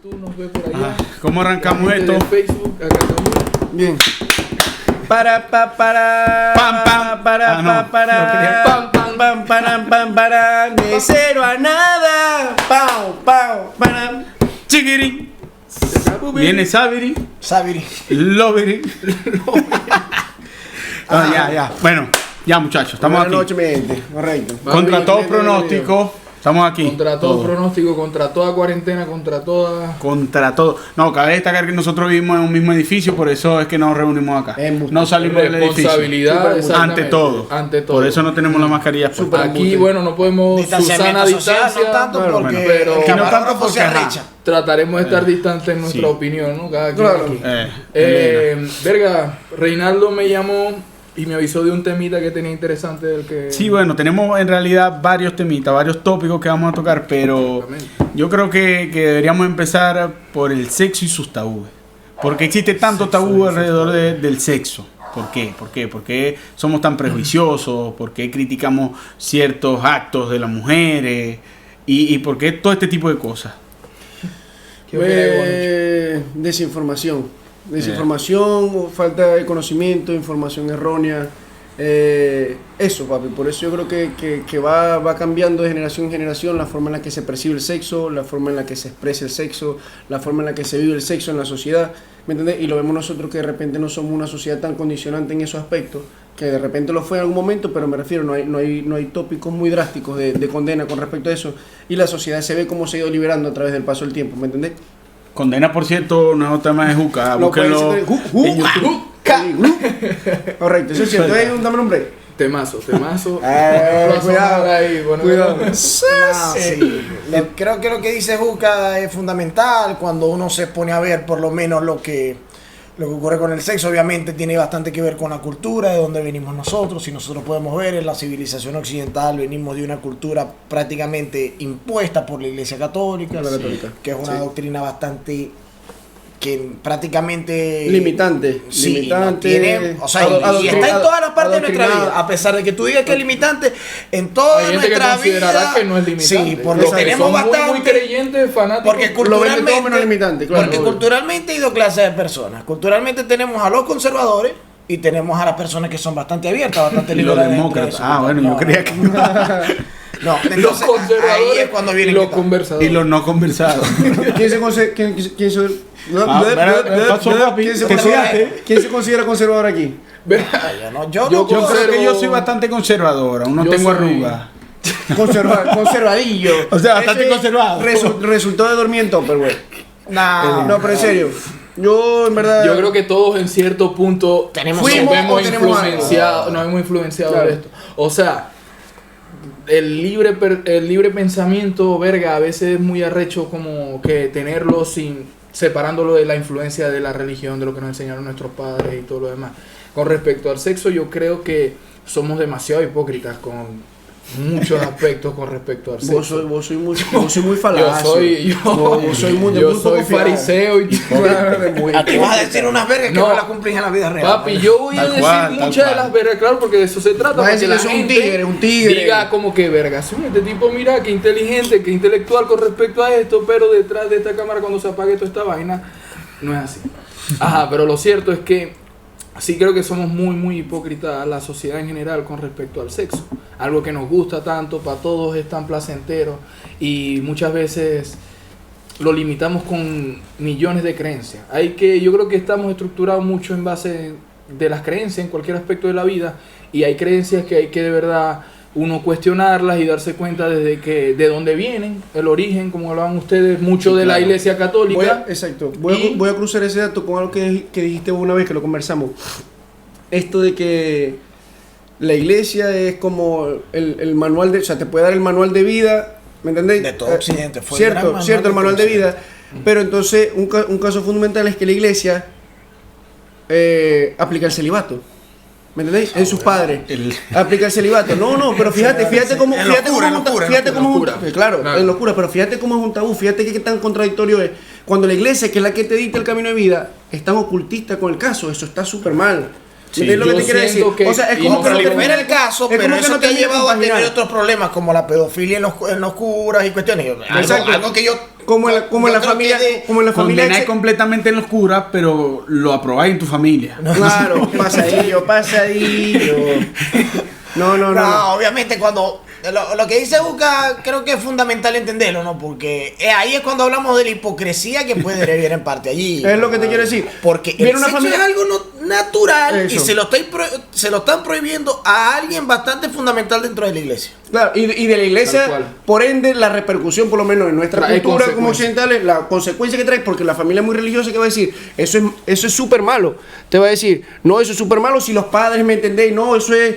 YouTube nos ve por allá. ¿Cómo arrancamos esto? De Facebook, acá también. Bien. Para pam pam para de cero a nada. Pau para chiquirín. Viene Sabiri. Loviri. Ya. Bueno, ya muchachos, estamos Buenas aquí. noches, mi gente. Correcto. Contra todo pronóstico, estamos aquí. Contra todo pronóstico, contra toda cuarentena, contra todo. No, cabe destacar que nosotros vivimos en un mismo edificio, por eso es que nos reunimos acá. No salimos del edificio. Responsabilidad, Ante todo. Por eso no tenemos la mascarilla puesta. Aquí, bueno, no podemos Susana distancia, no tanto claro, porque pero el que no tanto camarógrafo porque se arrecha. trataremos de estar distantes en nuestra sí. opinión, ¿no? Cada quien Claro. aquí. Verga, Reinaldo me llamó y me avisó de un temita que tenía interesante del que... Sí, bueno, tenemos en realidad varios temitas, varios tópicos que vamos a tocar, pero yo creo que deberíamos empezar por el sexo y sus tabúes. Porque existe tanto tabú alrededor del sexo. ¿Por qué? ¿Por qué somos tan prejuiciosos? ¿Por qué criticamos ciertos actos de las mujeres? ¿Y por qué todo este tipo de cosas? Desinformación, falta de conocimiento, información errónea. Eso, papi. Por eso yo creo que va cambiando de generación en generación la forma en la que se percibe el sexo, la forma en la que se expresa el sexo, la forma en la que se vive el sexo en la sociedad. ¿Me entiendes? Y lo vemos nosotros que de repente no somos una sociedad tan condicionante en esos aspectos, que de repente lo fue en algún momento, pero me refiero, no hay tópicos muy drásticos de condena con respecto a eso. Y la sociedad se ve cómo se ha ido liberando a través del paso del tiempo, ¿me entendés? Condena, por cierto, nuevo tema de Juca. Búsquenlo en YouTube. Correcto, eso es cierto. Dame un break. Temazo. Cuidado. Creo que lo que dice Juca es fundamental cuando uno se pone a ver por lo menos lo que ocurre con el sexo. Obviamente tiene bastante que ver con la cultura, de donde venimos nosotros. Si nosotros podemos ver en la civilización occidental, venimos de una cultura prácticamente impuesta por la Iglesia Católica, que es una doctrina bastante... que prácticamente limitante, no tiene, o sea, y está en todas las partes de nuestra vida, a pesar de que tú digas que es limitante, en toda hay gente nuestra que considerará vida que no es limitante. Sí, porque tenemos bastante muy creyentes, fanáticos, porque culturalmente menos limitante, claro, porque culturalmente hay dos clases de personas. Culturalmente tenemos a los conservadores y tenemos a las personas que son bastante abiertas, bastante Y los liberales. demócratas. Bueno, yo creía que no, entonces, los conservadores ahí es cuando vienen y los conversadores. y los no conversados. ¿Quién se considera conservador aquí? Yo creo que yo soy bastante conservador, aún no tengo arrugas. Conservadillo. O sea, bastante conservado. Resultó de dormir en Tupperware. No, pero en serio. Yo, en verdad. Yo creo que todos en cierto punto tenemos nos hemos influenciado claro. de esto. O sea, el libre pensamiento, verga, a veces es muy arrecho como que tenerlo separándolo de la influencia de la religión, de lo que nos enseñaron nuestros padres y todo lo demás. Con respecto al sexo, yo creo que somos demasiado hipócritas con muchos aspectos con respecto al sexo. Vos soy muy falaz. Yo soy fariseo y Aquí vas a decir unas vergas que no las cumplís en la vida real. Papi, yo voy a decir muchas de las vergas, claro, porque de eso se trata. Vas a Para decir que la que gente un tigre. diga como que verga, este tipo mira que inteligente, que intelectual con respecto a esto, pero detrás de esta cámara cuando se apague toda esta vaina, no es así. Ajá, pero lo cierto es que sí creo que somos muy hipócritas la sociedad en general con respecto al sexo. Algo que nos gusta tanto, para todos es tan placentero y muchas veces lo limitamos con millones de creencias. Yo creo que estamos estructurados mucho en base de las creencias en cualquier aspecto de la vida y hay creencias que hay que de verdad uno cuestionarlas y darse cuenta de dónde vienen, el origen, como hablaban ustedes, mucho sí, de la Iglesia Católica. Voy a cruzar ese dato con algo que dijiste una vez que lo conversamos. Esto de que la Iglesia es como el manual de... O sea, te puede dar el manual de vida, ¿me entendéis? De todo Occidente. Fue cierto, el manual de vida. Pero entonces, un caso fundamental es que la Iglesia aplica el celibato. ¿Me entendéis? En sus padres. Aplica el celibato. No, pero fíjate cómo... Claro, en locura, pero fíjate cómo es un tabú, fíjate qué tan contradictorio es. Cuando la Iglesia, que es la que te dicta el camino de vida, es tan ocultista con el caso, eso está súper mal. Sí, ¿Entiendes lo que te quiero decir? Que, o sea, es como que no prolifera el caso, pero como eso que te ha llevado a tener compaginar otros problemas como la pedofilia en los curas y cuestiones. Algo que yo como en la familia, como en la familia Condenáis completamente en la oscura, pero lo aprobáis en tu familia. Claro, pasadillo. No. Obviamente cuando lo que dice Buca creo que es fundamental entenderlo, ¿no? Porque ahí es cuando hablamos de la hipocresía que puede derivar en parte allí. Es lo que te quiero decir. Porque el Viene una sexo familia- es algo natural Eso. y se lo están prohibiendo a alguien bastante fundamental dentro de la iglesia. Claro, y de la Tal iglesia, cual. por ende, la repercusión, por lo menos en nuestra Trae cultura como consecuencias. occidentales, la consecuencia que trae, porque la familia es muy religiosa, que va a decir, eso es súper malo. Te va a decir, no, eso es súper malo si los padres me entendéis, no, eso es...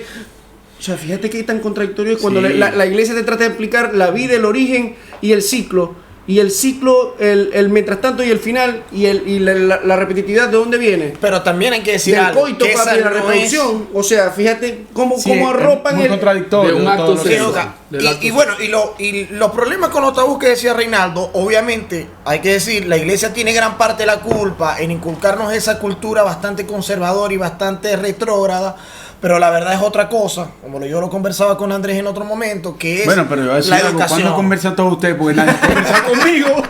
O sea, fíjate que tan contradictorio es cuando Sí. la iglesia te trata de explicar la vida, el origen y el ciclo. Y el ciclo, el mientras tanto y el final, y la repetitividad, ¿de dónde viene? Pero también hay que decir Del algo, coito, que papi, esa de la no es- reproducción. O sea, fíjate cómo Sí, arropan es muy el... contradictorio. de un acto todo lo que Sí, sexual. dice. Oga. Del acto Y bueno, y los problemas con los tabús que decía Reinaldo, obviamente, hay que decir, la iglesia tiene gran parte de la culpa en inculcarnos esa cultura bastante conservadora y bastante retrógrada, pero la verdad es otra cosa, como yo lo conversaba con Andrés en otro momento, que es Bueno, pero yo voy a decir la algo. educación. ¿Cuándo conversan todos ustedes? Porque nadie conversa conmigo.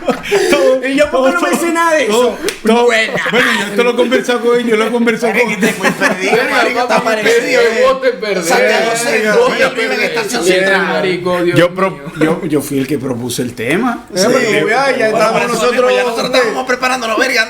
Y yo, ¿por qué no me sé nada de eso? Buena. Bueno, yo esto lo he conversado con ellos, yo lo he conversado Es con que estoy muy perdido, Verga, marico, está papi, parecido. vos te perdés. Santiago Centro, Vos te ellos viven perdés. esta Sí, sociedad. marico, Dios mío. yo fui el que propuse el tema. Pero ya Bueno, estamos por eso nosotros... mismo, ya nosotros estábamos preparándolo. Verga,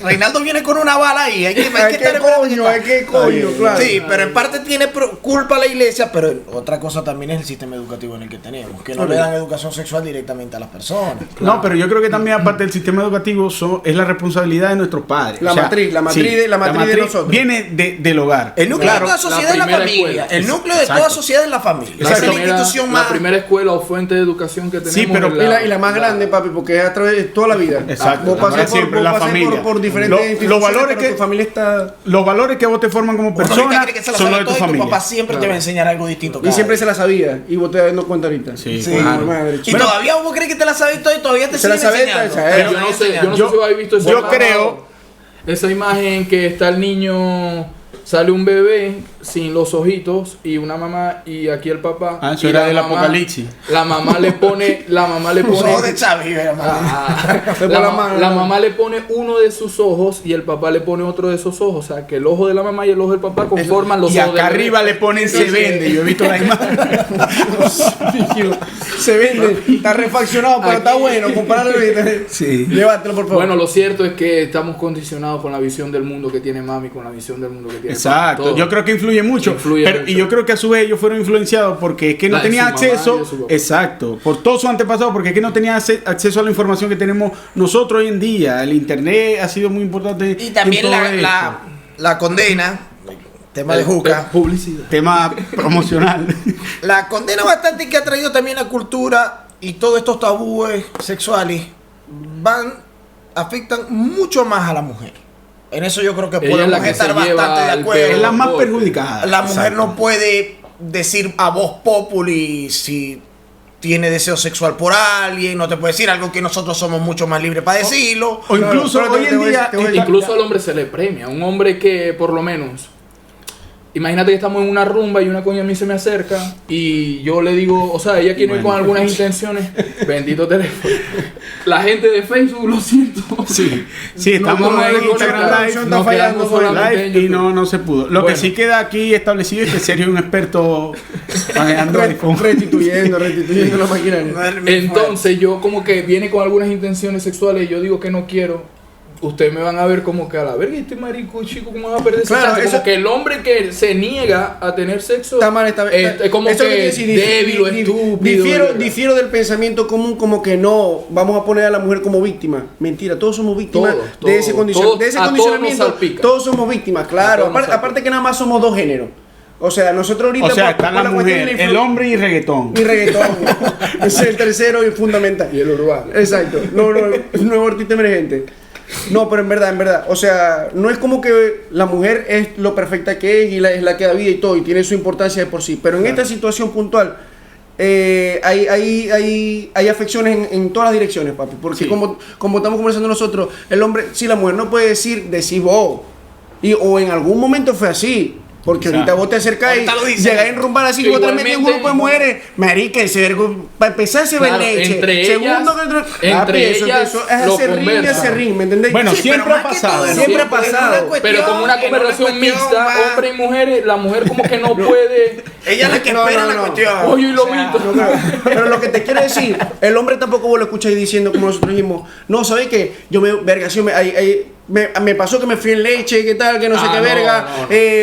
Reinaldo viene con una bala ahí. Hay que estar esperando. hay que coño, claro. Sí, pero en parte tiene culpa la iglesia, pero otra cosa también es el sistema educativo en el que tenemos, que no le dan educación sexual directamente a las personas. No, pero yo creo que también aparte del sistema educativo es la responsabilidad de nuestros padres. La matriz de nosotros. Viene del hogar. El núcleo Claro, de toda la sociedad es la primera familia. escuela. El núcleo de Exacto. toda sociedad es la familia. La Esa es la primera- institución la más. primera escuela o fuente de educación que tenemos. Sí, pero- es Y la más grande, papi, porque es a través de toda la vida. Exacto. Vos pasás Siempre por, la vos pasás familia. por diferentes Los instituciones, valores pero que- tu familia está... Los valores que vos te forman como Uno ahorita persona cree que se la son los sabe de tu todo y tu familia. papá siempre te va a enseñar algo distinto. Y cada siempre vez. se la sabía. Y vos te das dando cuenta ahorita. Sí, Sí. claro. Madre, Y bueno, todavía vos crees que te la sabes todo y todavía te Se la siguen sabe, enseñando. esa es. Pero yo no sé si habéis visto esa yo imagen. creo- Esa imagen que está el niño, sale un bebé sin los ojitos y una mamá y aquí el papá. Ah, eso y era la del mamá- apocalipsis. La mamá le pone, Los ojos de Xavi, hermano. la mamá le pone uno de sus ojos y el papá le pone otro de esos ojos. O sea, que el ojo de la mamá y el ojo del papá conforman los Y ojos acá del bebé. arriba le ponen se vende. Yo he visto la imagen. se vende. Está refaccionado, pero está bueno. Compararlo. Sí. Llévatelo, por favor. Bueno, lo cierto es que estamos condicionados con la visión del mundo que tiene mami, con la visión del mundo que tiene Exacto, papi. yo creo que influye mucho. Influye pero, mucho. Y yo creo que a su vez ellos fueron influenciados porque es que no La de tenían su mamá y acceso. de su papá. Exacto, por todo su antepasado, porque es que no tenían acceso a la información que tenemos nosotros hoy en día. El internet ha sido muy importante. Y también en todo la condena, tema de Juca. Publicidad. tema promocional. La condena bastante que ha traído también la cultura y todos estos tabúes sexuales afectan mucho más a la mujer. En eso yo creo que Ella es podemos la que estar se lleva bastante de el acuerdo. Es la más golpe. perjudicada. La mujer Exacto. no puede decir a voz populi si tiene deseo sexual por alguien, no te puede decir algo que nosotros somos mucho más libres para decirlo. O incluso Claro, hoy te en voy a- día. te voy a- Incluso al hombre se le premia. Un hombre que, por lo menos, imagínate que estamos en una rumba y una coña a mí se me acerca y yo le digo, o sea, ella quiere ir con Bueno. algunas intenciones. Bendito teléfono. La gente de Facebook, lo siento. Sí, sí, estamos No en podemos Instagram conectar. Live, Nos quedamos solamente live en y YouTube. no se pudo. Lo que Bueno. sí queda aquí establecido es que Sergio es un experto manejando iPhone. Restituyendo la maquinaria. No es el mismo. Entonces yo como que viene con algunas intenciones sexuales y yo digo que no quiero. Ustedes me van a ver como que a la verga este marico chico, ¿cómo va a perder esa Claro, chance? eso- Como que el hombre que se niega a tener sexo Está mal, está es como eso que quiere decir, débil o estúpido. Difiero del pensamiento común como que no vamos a poner a la mujer como víctima. Mentira, todos somos víctimas Todos, de ese, todos, de todos, ese a todos condicionamiento. nos salpica. Todos somos víctimas, A claro. todos nos salpica. Aparte que nada más somos dos géneros. O sea, nosotros ahorita... O sea, por- está por la cuestión de mujer, la el hombre y reggaetón. y reggaetón. Ese es el tercero y fundamental. Y el urbano. Exacto. No, nuevo artista emergente. No, pero en verdad, o sea, no es como que la mujer es lo perfecta que es y es la que da vida y todo, y tiene su importancia de por sí. Pero en esta situación puntual, hay afecciones en todas las direcciones, papi. Porque Sí. como estamos conversando nosotros, el hombre, si la mujer no puede decir vos, o en algún momento fue así. Porque Exacto. ahorita vos te acercás y Ahorita lo dice. llegas a enrumbar así, vos te metes en un grupo de mujeres, marica, para empezar se ve Claro, leche. entre Segundo, ellas eso lo es conversan. ese ring, ¿me entendés? Bueno, Sí, siempre pero ha más que pasado, todo, ¿no? siempre ha Pero pasado. Pero como una conversación mixta, hombre y mujeres, la mujer como que no puede. Ella es la que No, espera no, la no. cuestión. Oye, y lo O sea, mito. No, pero lo que te quiero decir, el hombre tampoco vos lo escucháis diciendo como nosotros dijimos, no, ¿sabes qué? Yo me pasó que me fui en leche, ¿qué tal? Que no sé qué No, verga,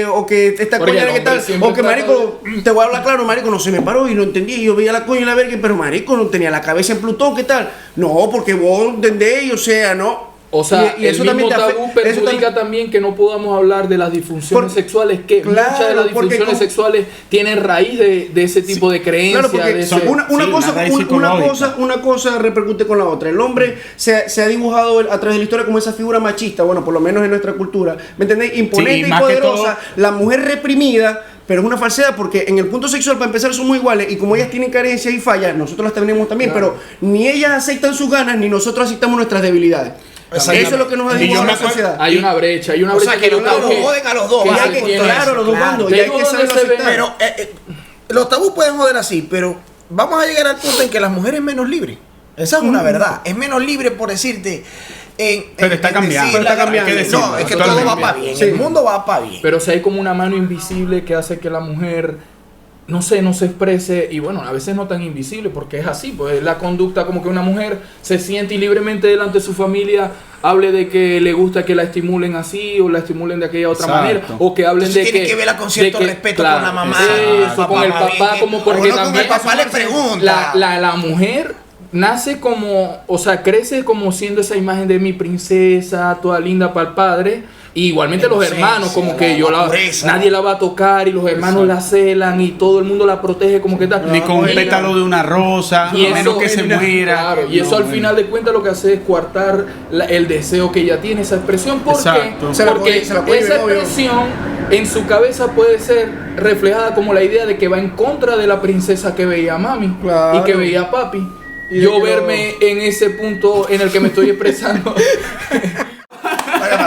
no. o que esta Porque coña, el ¿qué tal? hombre siempre O que trata marico, te voy a hablar claro, marico, no se me paró y no entendí, y yo veía la coña y la verga, pero marico, no tenía la cabeza en Plutón, ¿qué tal? No, porque vos entendéis, o sea, no. O sea, Y eso el mismo también te tabú afecta- eso perjudica también que no podamos hablar de las disfunciones sexuales, que Claro, muchas de las porque disfunciones sexuales tienen raíz de ese tipo de creencias. Claro, porque de son ese- una sí, cosa, una raíz una psicológica. cosa repercute con la otra. El hombre se ha dibujado a través de la historia como esa figura machista, bueno, por lo menos en nuestra cultura, ¿me entendés? Imponente Sí, y más que poderosa, todo- la mujer reprimida, pero es una falsedad porque en el punto sexual, para empezar, somos iguales y como ellas tienen carencias y fallas, nosotros las tenemos también, Claro. pero ni ellas aceptan sus ganas ni nosotros aceptamos nuestras debilidades. Eso es lo que nos ha Y yo dibujado me la acuerdo- sociedad. Hay una brecha, O sea, que los tengo tabús joden a los dos. que ¿vale? hay que- tiene claro, eso, los dos claro. bandos, Te y hay digo que dónde saberlo se ve, aceptar. Pero los tabús pueden joder así, pero vamos a llegar al punto en que las mujeres es menos libres. Esa es una verdad. Es menos libre por decirte. Pero está cambiando, pero está cambiando. No, es que todo Actualmente. va para bien. Sí. El mundo va para bien. Pero si hay como una mano invisible que hace que la mujer, no sé, no se exprese, y bueno, a veces no tan invisible, porque es así, pues la conducta como que una mujer se siente y libremente delante de su familia hable de que le gusta que la estimulen así o la estimulen de aquella otra Exacto. manera, o que hablen Entonces de tiene que... que verla con cierto de que- respeto claro, con la mamá. eso, con el papá, como porque uno con también... el papá le pregunta. La mujer nace como, o sea, crece como siendo esa imagen de mi princesa, toda linda para el padre. Y igualmente los Inocencia, hermanos, como que la pureza. nadie la va a tocar y los hermanos la celan y todo el mundo la protege como que tal. Ni con un pétalo de una rosa, Y a menos eso- que se muera. Claro, y eso No, al bueno. final de cuentas lo que hace es coartar el deseo que ella tiene, esa expresión. ¿Por qué? Exacto. Se la Porque prohíbe, se la prohíbe, esa obvio. expresión en su cabeza puede ser reflejada como la idea de que va en contra de la princesa que veía mami Claro. y que veía papi. Y de Yo que verme en ese punto en el que me estoy expresando.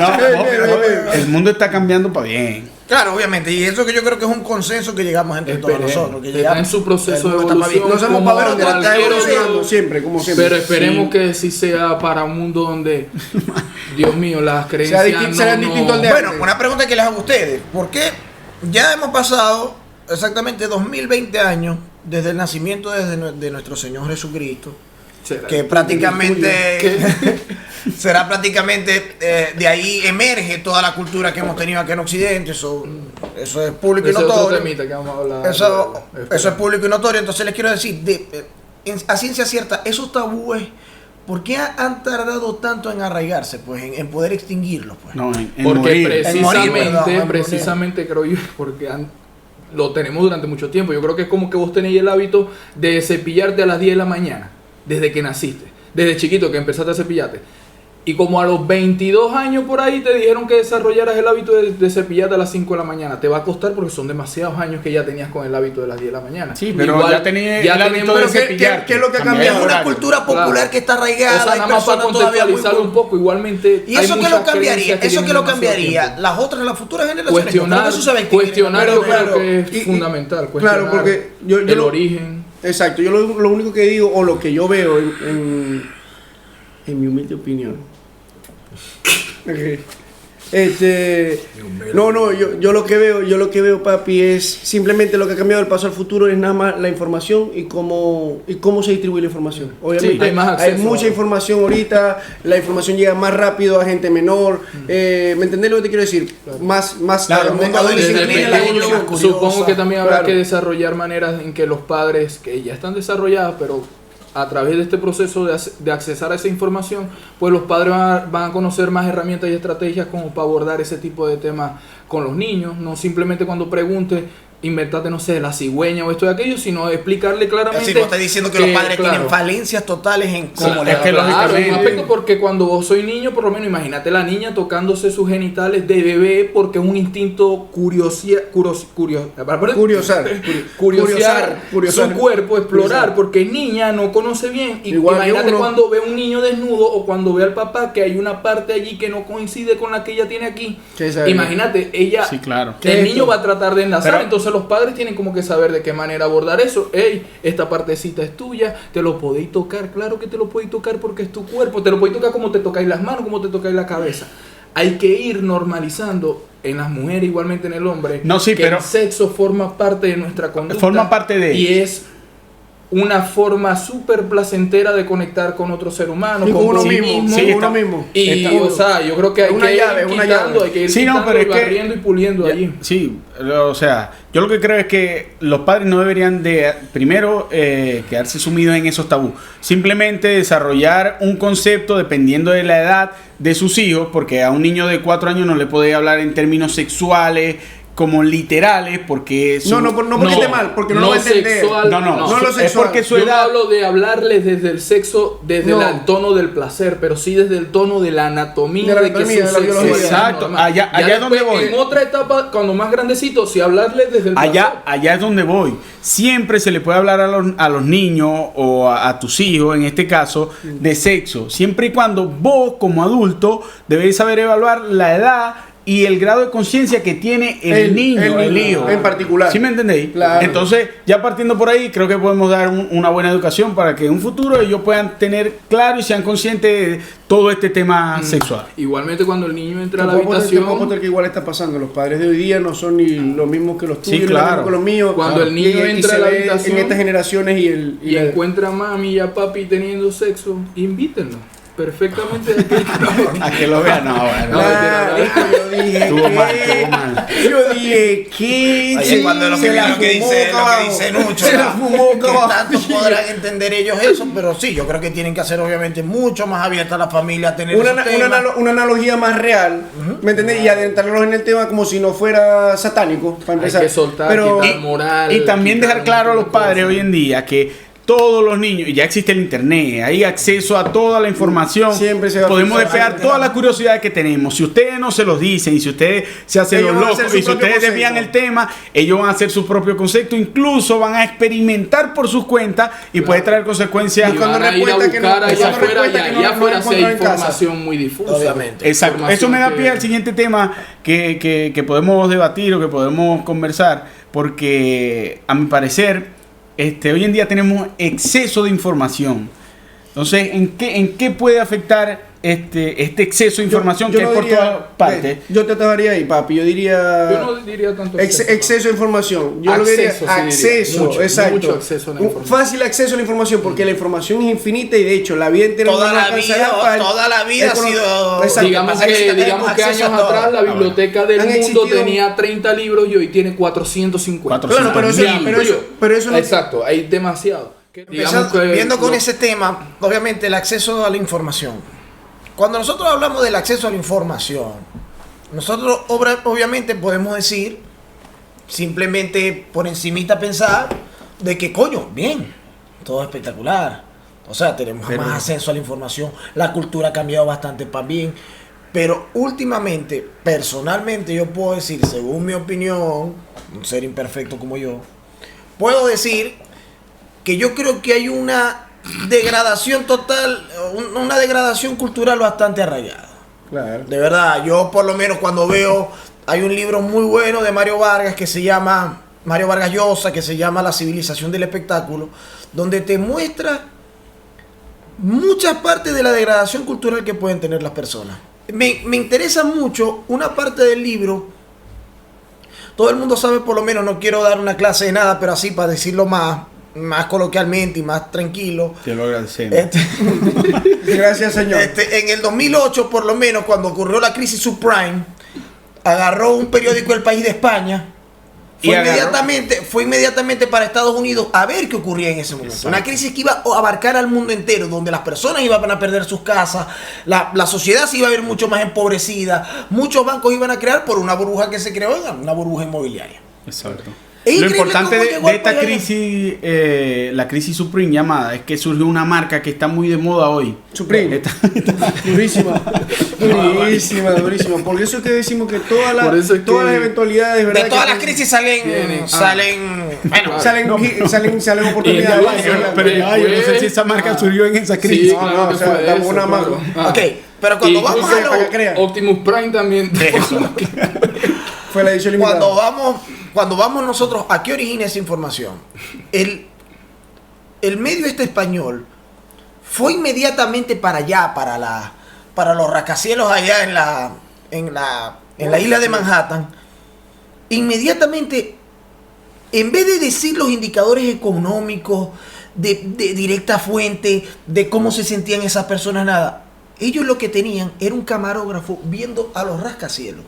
No, el mundo está cambiando para bien. Claro, obviamente. Y eso que yo creo que es un consenso que llegamos entre todos Esperemos. nosotros. Que Está llegamos, en su proceso el de mundo está pa' bien. evolución. No somos como para ver dónde está cualquier evolucionando otro. siempre, como siempre. Pero esperemos Sí. que sí sea para un mundo donde, Dios mío, las creencias será distinto al de Bueno, una pregunta que les hago a ustedes. ¿Por qué ya hemos pasado exactamente 2020 años desde el nacimiento de nuestro Señor Jesucristo? será- Que prácticamente será prácticamente de ahí emerge toda la cultura que hemos tenido aquí en Occidente. Eso es público y Ese es otro notorio. temita que vamos a hablar. Eso Esperemos. es público y notorio. Entonces les quiero decir, a ciencia cierta, esos tabúes, ¿por qué han tardado tanto en arraigarse? Pues en poder extinguirlos. Pues. No, en Porque morir. precisamente creo yo, porque lo tenemos durante mucho tiempo. Yo creo que es como que vos tenéis el hábito de cepillarte a las 10 de la mañana, desde que naciste, desde chiquito que empezaste a cepillarte. Y como a los 22 años por ahí te dijeron que desarrollaras el hábito de cepillarte a las 5 de la mañana. Te va a costar porque son demasiados años que ya tenías con el hábito de las 10 de la mañana. Sí, pero Igual, ya tenía el hábito tenemos- de pero ¿qué- cepillarte. qué es lo que ha Cambiar cambiado? Es el una horario. cultura popular Claro. que está O arraigada. sea, hay nada más para personas todavía muy contextualizarlo un poco, igualmente. ¿Y hay eso qué muchas lo cambiaría? creencias que ¿Eso qué tienen lo demasiado cambiaría? tiempo. Las otras, las futuras generaciones. Cuestionar, yo creo que eso se va a extinguir. cuestionar yo Claro, creo que es y- fundamental. claro, Cuestionar porque yo el lo- origen. Exacto, yo lo único que digo, o lo que yo veo en mi humilde opinión. Ok. Yo lo que veo, papi, es simplemente lo que ha cambiado del paso al futuro es nada más la información y cómo se distribuye la información. Obviamente hay más acceso. mucha información ahorita, la información llega más rápido a gente menor. ¿Me entendés lo que te quiero decir? Más Claro, a el mundo donde se Desde inclina la pequeño, evolución. curiosa. supongo que también habrá Claro. que desarrollar maneras en que los padres, que ya están desarrolladas, pero a través de este proceso de accesar a esa información, pues los padres van a conocer más herramientas y estrategias como para abordar ese tipo de temas con los niños. No simplemente cuando pregunte inventate, no sé, la cigüeña o esto y aquello, sino explicarle claramente. Es decir, vos estás diciendo que los padres tienen falencias totales en cómo es que claro, lógicamente- un aspecto, porque cuando vos sois niño, por lo menos imagínate la niña tocándose sus genitales de bebé porque es un instinto curiosear su cuerpo, explorar, porque niña no conoce bien. Y Igual que imagínate uno. cuando ve un niño desnudo o cuando ve al papá que hay una parte allí que no coincide con la que ella tiene aquí. Sí, sabe. Imagínate, ella, Sí, claro. el niño va a tratar de enlazar, Pero- entonces los padres tienen como que saber de qué manera abordar eso. Ey, esta partecita es tuya, te lo podéis tocar, claro que te lo podéis tocar porque es tu cuerpo, te lo podéis tocar como te tocáis las manos, como te tocáis la cabeza. Hay que ir normalizando en las mujeres, igualmente en el hombre, No, sí, que pero- el sexo forma parte de nuestra conducta. Forma parte de- Y es una forma súper placentera de conectar con otro ser humano, Y con uno sí mismo, sí, con está- uno mismo. Y, Está- o sea, yo creo que hay Una que llave, ir una quitando, llave. hay que ir Sí, no, quitando pero y es que- barriendo y puliendo allí. Sí, o sea, yo lo que creo es que los padres no deberían de, primero, quedarse sumidos en esos tabús. Simplemente desarrollar un concepto dependiendo de la edad de sus hijos, porque a un niño de 4 años no le podéis hablar en términos sexuales como literales, porque No porque esté mal, porque no lo va a entender. sexual, No, no lo es sexual. porque su Yo no edad... hablo de hablarles desde el sexo, desde No. el tono del placer, pero sí desde el tono de la anatomía, De la que anatomía, su de la biología. sexualidad es Exacto, normal. allá Ya es donde después, voy. En otra etapa, cuando más grandecito, sí hablarles desde el placer. Allá es donde voy. Siempre se le puede hablar a los niños o a tus hijos, en este caso, de sexo. Siempre y cuando vos, como adulto, debéis saber evaluar la edad y el grado de conciencia que tiene el niño, el hijo. en particular. ¿Sí me entendéis? Claro. Entonces, ya partiendo por ahí, creo que podemos dar una buena educación para que en un futuro ellos puedan tener claro y sean conscientes de todo este tema sexual. Igualmente cuando el niño entra a la Te puedo habitación, apostar que igual está pasando. Los padres de hoy día no son ni los mismos que los tuyos, Sí, ni los claro. mismos que los míos. Cuando el niño Y entra se a la ve habitación en estas generaciones y encuentra a mami y a papi teniendo sexo, invítenlo. Perfectamente. A que lo vean, no, bueno. No, mentira, yo dije Estuvo que- mal, estuvo mal. Yo dije que Ahí es cuando lo que se la viene lo que fumó dice caballo. Nucho, Se la ¿no? fumó Que caballo. tanto podrán entender ellos eso, pero sí, yo creo que tienen que hacer obviamente mucho más abierta la familia a tener esos temas. Una analogía más real, ¿me entendés? Y adentrarlos en el tema como si no fuera satánico, para Hay empezar. que soltar, Pero quitar moral. Y también quitar dejar claro a los un montón de padres cosas. hoy en día que todos los niños, y ya existe el internet, hay acceso a toda la información, Siempre se va a podemos filtrar. despejar todas las curiosidades que tenemos. Si ustedes no se los dicen, y si ustedes se hacen Ellos los van a locos, hacer su y si propio ustedes desvían concepto. el tema, ellos van a hacer su propio concepto, incluso van a experimentar por sus cuentas y puede traer consecuencias. Y Cuando van a ir a respuesta que no- buscar allá cuando afuera, respuesta que no- allá no afuera sí hay encuentran en casa. información muy difusa. Obviamente. Exacto, eso me da Información pie al siguiente tema que podemos debatir o que podemos conversar, porque a mi parecer hoy en día tenemos exceso de información. Entonces, ¿en qué puede afectar este exceso de información que no es por diría- todas partes? Yo te atajaría ahí, papi. Yo diría. Yo no diría tanto Exceso de información. Yo lo que diría Acceso, sí diría. acceso, Mucho, exacto. mucho acceso a la Un información. fácil acceso a la información, porque la información es infinita y de hecho la vida entera Toda no la alcanzará vida- para- toda la vida ha Econo- sido- Exacto. Digamos pasa que que, tenemos digamos que acceso años a todo. atrás la biblioteca del Han mundo existido- tenía 30 libros y hoy tiene 450. Claro, pero eso- pero eso no- Exacto, hay demasiado. Viendo con ese tema, obviamente el acceso a la información. Cuando nosotros hablamos del acceso a la información, nosotros obviamente podemos decir, simplemente por encimita pensar, de que coño, bien, todo espectacular. O sea, tenemos Pero- más acceso a la información, la cultura ha cambiado bastante para bien. Pero últimamente, personalmente, yo puedo decir, según mi opinión, un ser imperfecto como yo, puedo decir que yo creo que hay una degradación total, una degradación cultural bastante arraigada. Claro. De verdad, yo por lo menos cuando veo, hay un libro muy bueno de Mario Vargas que se llama, Mario Vargas Llosa, que se llama La civilización del espectáculo, donde te muestra muchas partes de la degradación cultural que pueden tener las personas. Me interesa mucho una parte del libro. Todo el mundo sabe, por lo menos, no quiero dar una clase de nada, pero así para decirlo más coloquialmente y más tranquilo. Te lo agradecemos. Gracias, señor. En el 2008, por lo menos, cuando ocurrió la crisis subprime, agarró un periódico El País de España. Fue inmediatamente para Estados Unidos a ver qué ocurría en ese momento. Exacto. Una crisis que iba a abarcar al mundo entero, donde las personas iban a perder sus casas, la sociedad se iba a ver mucho más empobrecida, muchos bancos iban a crear por una burbuja que se creó, una burbuja inmobiliaria. Exacto. Es Lo increíble importante cómo llegó de al esta país. crisis, la crisis Supreme llamada, es que surgió una marca que está muy de moda hoy. Supreme. Durísima. Durísima. Por eso es que decimos que todas Por eso es las que- eventualidades, ¿verdad? De todas que las crisis salen, Vienen. bueno, salen oportunidades. Pero yo no sé si esa marca surgió en esa crisis. Sí, No, claro que o sea, fue damos eso, una claro. mano. ok, pero cuando Y vamos incluso a para que crean. Optimus Prime también. Fue la edición limitada. cuando vamos nosotros, ¿a qué origina esa información? El medio español fue inmediatamente para allá, para los rascacielos allá en la isla de Manhattan. Inmediatamente, en vez de decir los indicadores económicos, de directa fuente, de cómo se sentían esas personas, nada, ellos lo que tenían era un camarógrafo viendo a los rascacielos.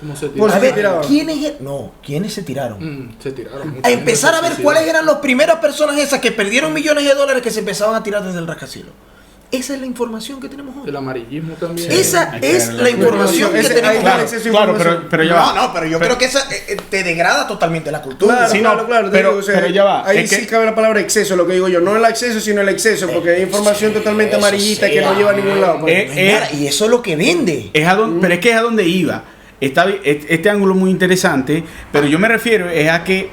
¿Cómo se Por A si tiraron? se ver, tiraban. ¿quiénes se tiraron? Se tiraron. A empezar a ver cuáles eran las primeras personas esas que perdieron millones de dólares que se empezaban a tirar desde el rascacielos. Esa es la información que tenemos hoy. El amarillismo también. Esa hay que es verla. la información que Ese- tenemos ahí está el hoy. exceso de Claro, información. pero ya va. No, pero yo creo que esa te degrada totalmente la cultura. Claro, Sí, claro, no, claro. te pero- digo, o sea, pero ya va, Ahí es sí que- cabe la palabra exceso, lo que digo yo. No el acceso, sino el exceso, porque hay información totalmente amarillista que no lleva a ningún lado. pues. Y eso es lo que vende. Pero es que es a donde iba. Este ángulo es muy interesante, pero yo me refiero es a que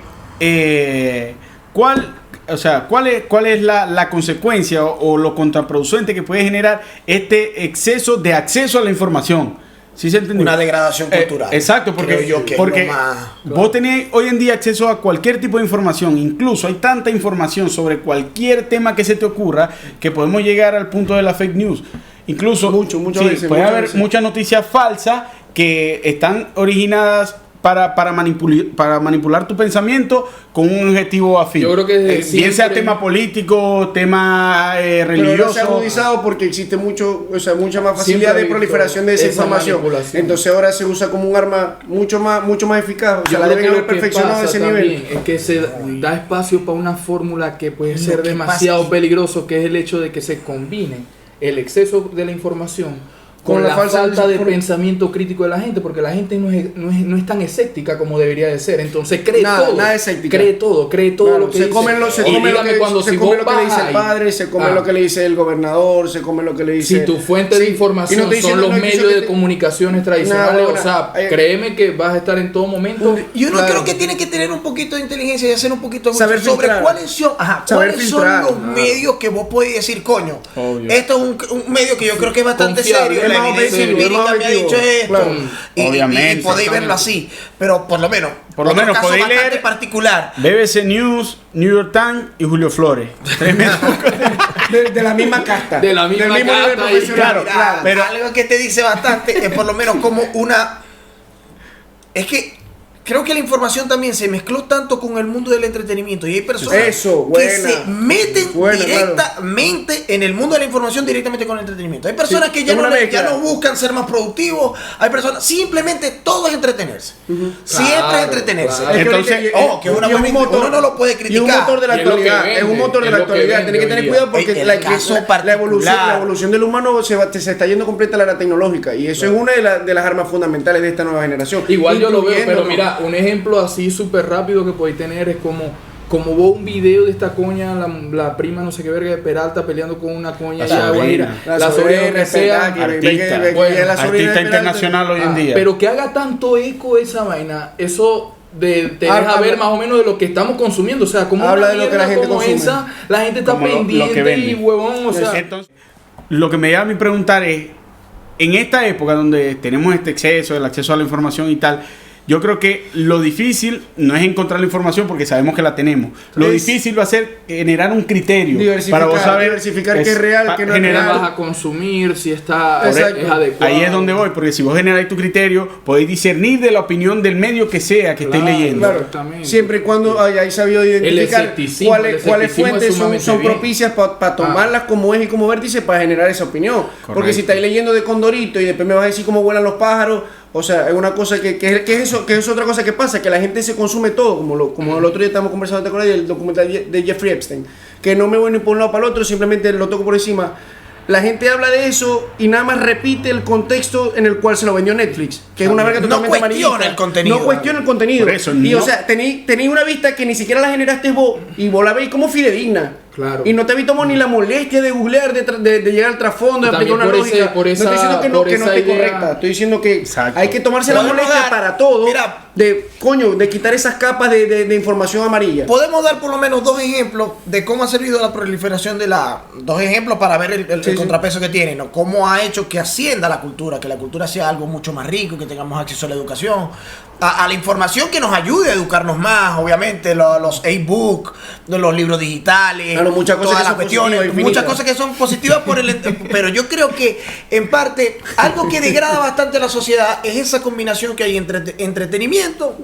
¿cuál es la consecuencia o lo contraproducente que puede generar este exceso de acceso a la información? ¿Sí se entendió? Una degradación cultural. Exacto, porque, Creo yo que es porque lo más- vos tenés hoy en día acceso a cualquier tipo de información, incluso hay tanta información sobre cualquier tema que se te ocurra que podemos llegar al punto de la fake news. Incluso Muchas sí, veces, puede muchas haber veces. muchas noticias falsas que están originadas para manipular tu pensamiento con un objetivo afín. Yo creo que desde bien sea siempre- tema político, tema Pero no se ha religioso. agudizado porque existe mucha más Siempre facilidad ha de habido proliferación de esa esa información. manipulación. Entonces ahora se usa como un arma mucho más eficaz. O sea, Yo la creo deben que haber lo que perfeccionado a pasa ese también nivel. es que se da espacio para una fórmula que puede Lo ser que demasiado pasa- peligroso, que es el hecho de que se combine el exceso de la información con Con la la falsa falta de desinform- pensamiento crítico de la gente, porque la gente no es tan escéptica como debería de ser. Entonces cree Nada, todo. nada escéptica. Cree todo Claro, lo que se dice. comen lo Y que, dígame cuando se si come vos lo que le dice vas el padre, se come Ah. lo que le dice el gobernador, se come lo que le dice. Si tu fuente de Sí, y información no estoy son diciendo- los no estoy medios diciendo de que- comunicaciones tradicionales, Nada, o sea, hay- créeme que vas a estar en todo momento. Y uno Claro. creo que tiene que tener un poquito de inteligencia y hacer un poquito de Saber sobre filtrar. cuáles son, Saber cuáles filtrar. son los medios que vos podés decir, coño, Obvio. esto es un medio que yo creo que es bastante Confiable, serio, es la más evidencia objetivo, es más empírica me ha objetivo. dicho esto, Claro. y Obviamente, podéis verlo así, pero por lo menos Por lo otro menos caso podéis bastante leer- particular. BBC News, New York Times y Julio Flores. Tremendo. de la misma casta. De la misma del mismo casta, nivel y profesional. claro, Mira, pero- algo que te dice bastante es por lo menos como una... Es que creo que la información también se mezcló tanto con el mundo del entretenimiento y hay personas Eso, que buena. se meten Buena, directamente en el mundo de la información directamente con el entretenimiento. Hay personas Sí, que ya es no, una ya mezcla. no buscan ser más productivos, hay personas, simplemente todo es entretenerse. Siempre Claro, es entretenerse. claro. Entonces, ojo, que es una y es buena, uno no lo puede Y un criticar. motor de la Y es lo que actualidad. vende, Es un motor de es la lo que actualidad. vende Tienes que hoy tener día. cuidado porque En la, el caso la particular. evolución del humano se está yendo completa a la era tecnológica. Y eso es una de las armas fundamentales de esta nueva generación. Igual yo lo veo, pero Incluyéndonos. mira, un ejemplo así súper rápido que podéis tener es como vos un video de esta coña, la prima no sé qué verga de Peralta peleando con una coña La de Guajira, sobrina. la sobrina que sea, Artista. Artista Artista internacional hoy en día. pero que haga tanto eco esa vaina, eso te deja Habla- ver más o menos de lo que estamos consumiendo, o sea, como Habla una de lo que mierda la gente como consume. esa, la gente está Como lo que pendiente vende. y huevón, o sea, Entonces, lo que me lleva a mi preguntar es, en esta época donde tenemos este exceso, el acceso a la información y tal, yo creo que lo difícil no es encontrar la información porque sabemos que la tenemos. Lo Es difícil va a ser generar un criterio Diversificar, para vos saber diversificar qué es real, qué no es ¿qué real. vas a consumir? Si está Exacto. es adecuado. Ahí es donde voy, porque si vos generáis tu criterio, podéis discernir de la opinión del medio que sea que estéis Claro, leyendo. Claro, Exactamente. siempre y cuando hayáis sabido identificar escepticismo, cuáles el escepticismo fuentes es sumamente son bien. propicias para tomarlas como es y como vértice para generar esa opinión. Porque Correcto. si estáis leyendo de Condorito y después me vas a decir cómo vuelan los pájaros, o sea, es una cosa que es otra cosa que pasa, que la gente se consume todo, como el otro día estábamos conversando, ¿te acuerdas del documental de Jeffrey Epstein? Que no me voy ni por un lado para el otro, simplemente lo toco por encima. la gente habla de eso y nada más repite el contexto en el cual se lo vendió Netflix, que es una verga No totalmente cuestiona amarillista. el contenido. No cuestiona el contenido. Por eso, y no. o sea, tenéis una vista que ni siquiera la generaste vos y vos la veis como fidedigna. Claro. Y no te evitamos ni la molestia de googlear, de llegar al trasfondo, de También aplicar una por ese- lógica. por esa- no estoy diciendo que no, por que no esa esté idea. correcta. Estoy diciendo que Exacto. hay que tomarse la Podemos molestia dar- para todo. mira, de quitar esas capas de información amarilla. Podemos dar por lo menos 2 ejemplos de cómo ha servido la proliferación de la... 2 ejemplos para ver el Sí, sí. contrapeso que tiene, ¿no? Cómo ha hecho que ascienda la cultura, que la cultura sea algo mucho más rico, que tengamos acceso a la educación, a la información que nos ayude a educarnos más, obviamente, los e-book, los libros digitales, Claro, muchas cosas todas que las son cuestiones, positivas, muchas infinitas. cosas que son positivas por el... Pero yo creo que, en parte, algo que degrada bastante a la sociedad es esa combinación que hay entre entretenimiento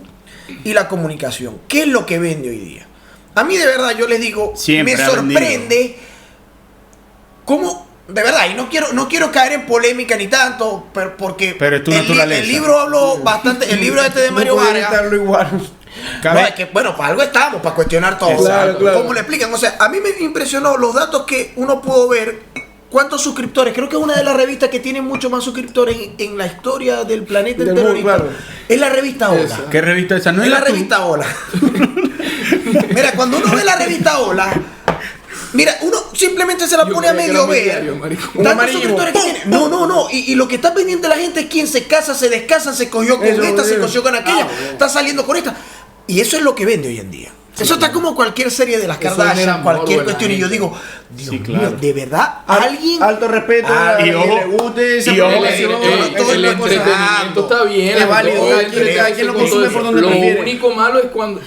y la comunicación. ¿Qué es lo que vende hoy día? A mí de verdad, yo les digo, Siempre me ha sorprende cómo, de verdad, y no quiero caer en polémica ni tanto, porque Pero es tu el naturaleza. libro habló bastante, el libro este de Mario no puedo Vargas. evitarlo igual. Cabe- No, es que, bueno, para algo estamos, para cuestionar todo. Claro, claro. ¿Cómo le explican? O sea, a mí me impresionó los datos que uno pudo ver. ¿Cuántos suscriptores? Creo que es una de las revistas que tiene mucho más suscriptores en la historia del planeta Del entero. mundo, ahorita. claro. Es la revista Hola. Esa. ¿Qué revista esa? No Es es la la tu- revista Hola. Mira, cuando uno ve la revista Hola, mira, uno simplemente se la Yo pone a creía que medio era ver. diario, marico. Un Tantos amarillo. suscriptores que tiene. No. Y lo que está pendiente la gente es quién se casa, se descasa, se cogió con Eso, esta, se bien. cogió con aquella, bueno. está saliendo con esta. Y eso es lo que vende hoy en día. Eso está como cualquier serie de las Eso Kardashian, genera morbo cualquier en la cuestión. Y yo gente. digo, Dios Sí, mío, claro. de verdad, Al- alguien. Alto respeto y a ojo, quien le guste esa y ojo, programación, todo el es una cosa. entretenimiento está bien. Es válido, todo cada quien entretenerse lo con consume todo por eso. donde Lo prefiere. único malo es cuando,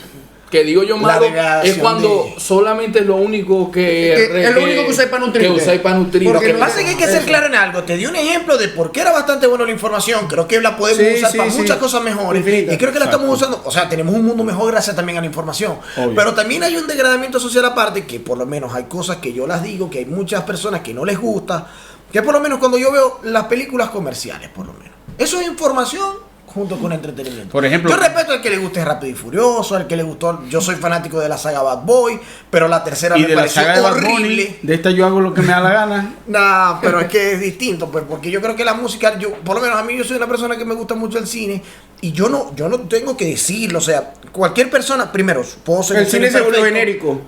que digo yo La malo, degradación es cuando de- solamente es lo único que Es lo único que usáis para nutrirte. que usáis para nutrir. Lo Porque que no- pasa es que hay que ser eso. claro en algo. Te di un ejemplo de por qué era bastante bueno la información. Creo que la podemos Sí, usar sí, para sí. muchas cosas mejores. Infinita. Y creo que la Exacto. estamos usando. O sea, tenemos un mundo mejor gracias también a la información. Obvio. Pero también hay un degradamiento social aparte, que por lo menos hay cosas que yo las digo, que hay muchas personas que no les gusta. Que por lo menos cuando yo veo las películas comerciales, por lo menos. Eso es información junto con entretenimiento. Por ejemplo- yo respeto al que le guste Rápido y Furioso, al que le gustó. Yo soy fanático de la saga Bad Boy, pero la tercera Y me de la pareció saga de Bad horrible. Bunny, de esta yo hago lo que me da la gana. No, pero es que es distinto, pues, porque yo creo que la música, yo, por lo menos a mí, yo soy una persona que me gusta mucho el cine y yo no tengo que decirlo, o sea, cualquier persona, primero, puedo ser El cine se volvió perfecto. genérico.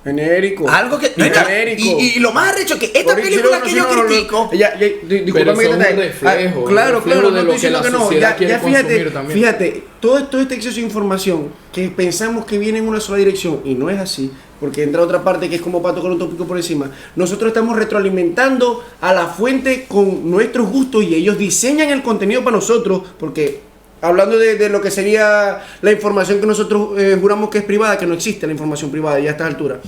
Genérico. Algo que Y genérico. y lo más arrecho es que esta Porque película si que no, yo no, no, critico, Pero discúlpame eso es un te- reflejo, claro, un reflejo claro, de no lo estoy que diciendo la que no. sociedad Ya, quiere ya fíjate, consumir también. fíjate, todo este exceso de información que pensamos que viene en una sola dirección y no es así, porque entra otra parte que es como para tocar un tópico por encima. Nosotros estamos retroalimentando a la fuente con nuestros gustos y ellos diseñan el contenido para nosotros, porque hablando de lo que sería la información que nosotros juramos que es privada, que no existe la información privada ya a estas alturas.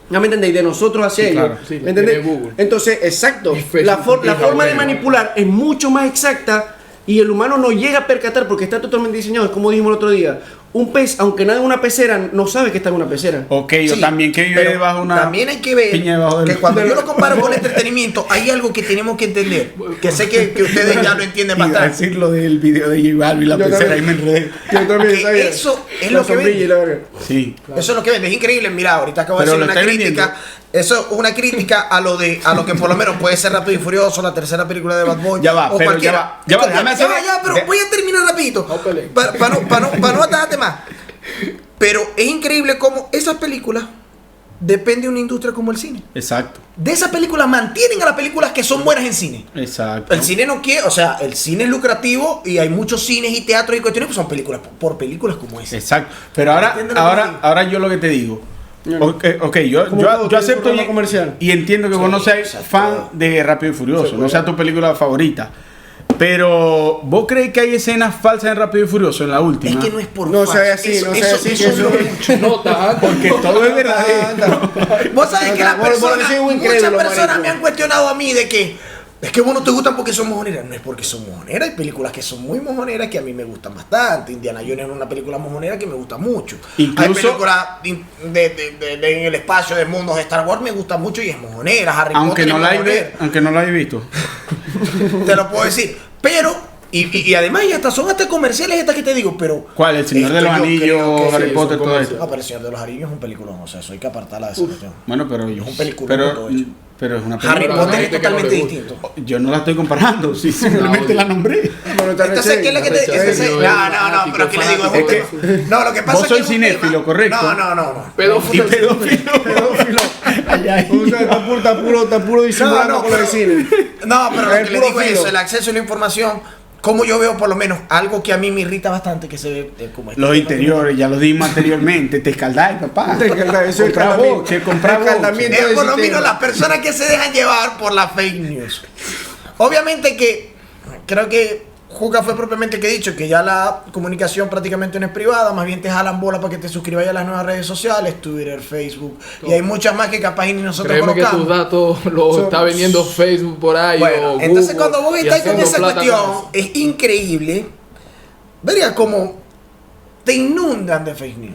¿Ya me entendéis? De nosotros hacia Sí, ellos. claro. Sí, ¿Me entendéis? tiene Google. Entonces, exacto. Y Facebook, La y forma de Google. manipular es mucho más exacta y el humano no llega a percatar porque está totalmente diseñado. Es como dijimos el otro día. Un pez, aunque nada en una pecera, no sabe que está en una pecera. Ok, yo Sí, también que vive pero debajo de una también hay que ver piña debajo del- que cuando yo lo comparo con entretenimiento, hay algo que tenemos que entender, que sé que ustedes ya lo entienden Iba a bastante. decir lo del video de J Balvin y la Yo pecera y también. me enredé. Yo también Que sabía. eso es La lo que sombrilla vende. y la verga. Sí. Eso es lo que vende, es increíble. Mira, ahorita acabo de Pero decir lo una estáis crítica. vendiendo. Eso es una crítica a lo que por lo menos puede ser Rápido y Furioso, la tercera película de Bad Boy. Ya va, o pero cualquiera. ya va, déjame hacer- pero de- voy a terminar rapidito. No peleen. Para no atarte más. Pero es increíble cómo esas películas depende de una industria como el cine. Exacto. De esas películas mantienen a las películas que son buenas en cine. Exacto. El cine no quiere, o sea, el cine es lucrativo y hay muchos cines y teatros y cuestiones que son películas por películas como esa. Exacto. Pero ahora, ¿Entiendes lo que digo? ahora yo lo que te digo. Ok, yo Como todo, yo tiene acepto su forma comercial. y entiendo que vos no seas exacto. fan de Rápido y Furioso, no sea tu película favorita. Pero, ¿vos crees que hay escenas falsas en Rápido y Furioso en la última? Es que no es por No fans. sea así, no sea así, que es lo eso- No tanto. Porque todo es verdadero. Vos sabés que las Vos personas, decís un muchas incrédulo, personas marico. me han cuestionado a mí de que es que vos no te gustan porque son mojoneras. No es porque son mojoneras, hay películas que son muy mojoneras que a mí me gustan bastante. Indiana Jones es una película mojonera que me gusta mucho. Incluso- Hay películas en el espacio de mundos de Star Wars me gusta mucho y es mojonera. Harry aunque Potter no es la mojonera. aunque no la hayas visto. Te lo puedo decir. Pero, y además, y hasta son hasta comerciales estas que te digo, pero. ¿Cuál? El Señor de esto los yo Anillos, creo que Harry sí, Potter, son todo comerciales. esto. No, pero el Señor de los Anillos es un peliculón, o sea, eso hay que apartarla de esa cuestión. Bueno, pero Es un peliculón todo hecho. Pero es una Harry película. Potter es gente que no totalmente le gusta. distinto. Yo no la estoy comparando, sí, simplemente la nombré. Bueno, tal vez Entonces, ¿qué es lo que te.? Rechazo, No, pero ¿qué le digo? fanático, Es un tema. No, lo que pasa Vos es que. sois es un cinéfilo, tema. correcto. No. Pedófilo. pedófilo. O sea, está puro disimulando No, con lo de cine. No, pero lo Es que le puro digo es filo. eso, el acceso a la información. Como yo veo, por lo menos, algo que a mí me irrita bastante, que se ve como Los interiores, ya lo dimos anteriormente, te escaldáis, papá. Eso es Comprá escaldamiento. boche, comprá boche. Escaldamiento Es de por lo sistema. menos las personas que se dejan llevar por la fake news. Obviamente que creo que Juca fue propiamente el que ha dicho que ya la comunicación prácticamente no es privada, más bien te jalan bola para que te suscribas a las nuevas redes sociales, Twitter, Facebook, y hay muchas más que capaz ni nosotros Créeme que colocamos. tus datos los está vendiendo Facebook por ahí. Bueno, o entonces Google, cuando vos y estás con haciendo esa plata cuestión, con eso. es increíble, vería como te inundan de fake news.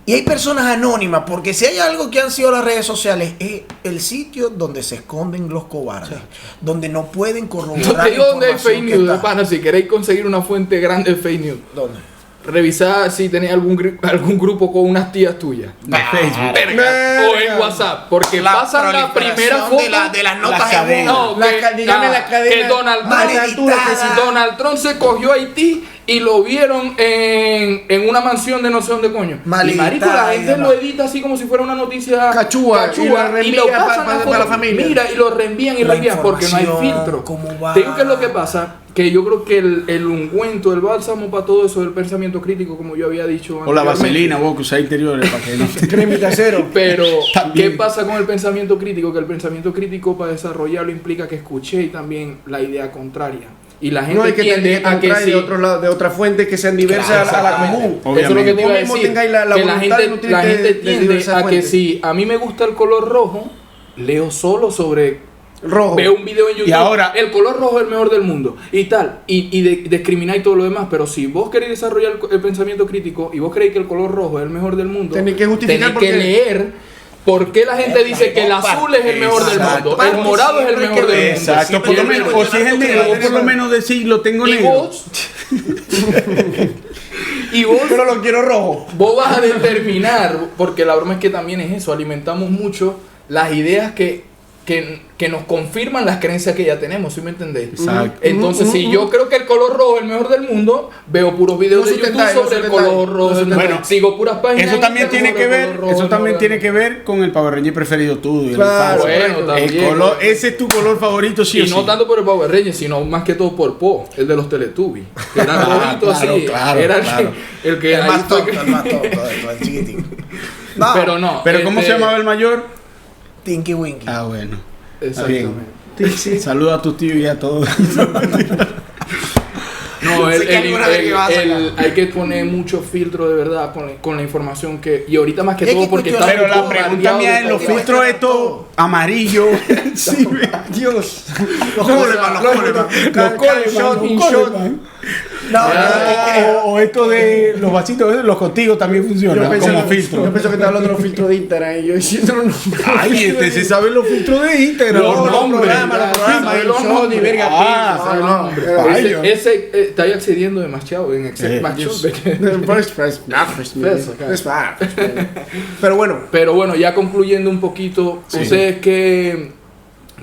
Y hay personas anónimas, porque si hay algo que han sido las redes sociales, es el sitio donde se esconden los cobardes, donde no pueden corroborar. No te digo dónde hay fake información que news, de está. pana. Si queréis conseguir una fuente grande de fake news, ¿Dónde? revisad si tenéis algún grupo con unas tías tuyas. De Facebook. Verga. O en WhatsApp, porque pasan la primera foto. de las notas cadena. de voz. No, La que, dígame la cadena que Donald más Trump, altura que si Donald Trump se cogió a Haití y lo vieron en una mansión de no sé dónde coño. Mal Y marico, editada la y gente demás. lo edita así como si fuera una noticia Cachúa, y la reenvía lo pasan para foto. la familia. Mira, y lo reenvían y La reenvían porque no hay información, filtro. cómo va. Te digo que es lo que pasa, que yo creo que el ungüento, el bálsamo para todo eso del pensamiento crítico, como yo había dicho O la anteriormente. vaselina, vos que usáis interiores para que no te... Cremita cero. Pero, También. ¿qué pasa con el pensamiento crítico? Que el pensamiento crítico para desarrollarlo implica que escuché también la idea contraria. Y la gente No hay que tiende tener a que de sí. otro lado, de otra fuente que sean diversas Claro, a la exactamente. común. Eso es lo que te iba a Vos mismo decir. tengáis la que la voluntad de gente, nutrirte la gente de tiende diversas a que fuentes. si a mí me gusta el color rojo, leo solo sobre Rojo. veo un video en YouTube, Y ahora- el color rojo es el mejor del mundo y tal, y discrimináis todo lo demás, pero si vos queréis desarrollar el pensamiento crítico y vos creéis que el color rojo es el mejor del mundo, Tenés que justificar tenés por que qué. leer por qué la gente dice que el azul es el mejor del Exacto. mundo, el morado es el Siempre mejor que del ver. mundo. Exacto, por lo menos, o si es el negro, vos por lo menos decís, lo tengo Y negro. vos, y vos Pero lo quiero rojo. vos vas a determinar, porque la broma es que también es eso, alimentamos mucho las ideas que nos confirman las creencias que ya tenemos, ¿sí me entendéis? Exacto. Entonces, si yo creo que el color rojo es el mejor del mundo, veo puros videos No de YouTube sustentáis, no sobre el sustentáis, color rojo. no sustentáis. Bueno, sigo puras páginas. Eso en también Instagram tiene que sobre el ver, color rojo, eso el también mejor tiene del que ver con el Power Ranger preferido tuyo. de la Claro, infancia. Bueno, correcto. también. El color, ese es tu color favorito, sí Y o sí. no tanto por el Power Ranger, sino más que todo por Po, el de los Teletubbies. Que era rojito claro, así. claro, Era claro. el que El ahí más fue tonto, que- el más tonto, el chiquitín. No, Pero no. Pero ¿cómo se llamaba el mayor? Tinky Winky. Ah, bueno. Exactamente. Saludos a tus tíos y a todos. No, Sé que alguna vez que vas a sacar. hay que poner mucho filtro de verdad con la información que. Y ahorita más que Y hay todo que porque está. cuestionar- Pero la muy pregunta bombardeado mía de es los cosas. filtros estos amarillos. Sí, Dios. Los Coleman, los Coleman. los Coleman. No, O esto de los vasitos, los contigos también funcionan como filtro. Yo pienso que está hablando de los filtros de Instagram y yo diciendo no. Ay, este se sabe los filtros de Instagram. Los nombres, programas, sabe los Sony, nombres. verga, Ah, Pix, sabe los no, nombres. no, Ay, Ese está ahí accediendo demasiado en Excel. Pero bueno, Pero bueno, ya concluyendo un poquito, ustedes que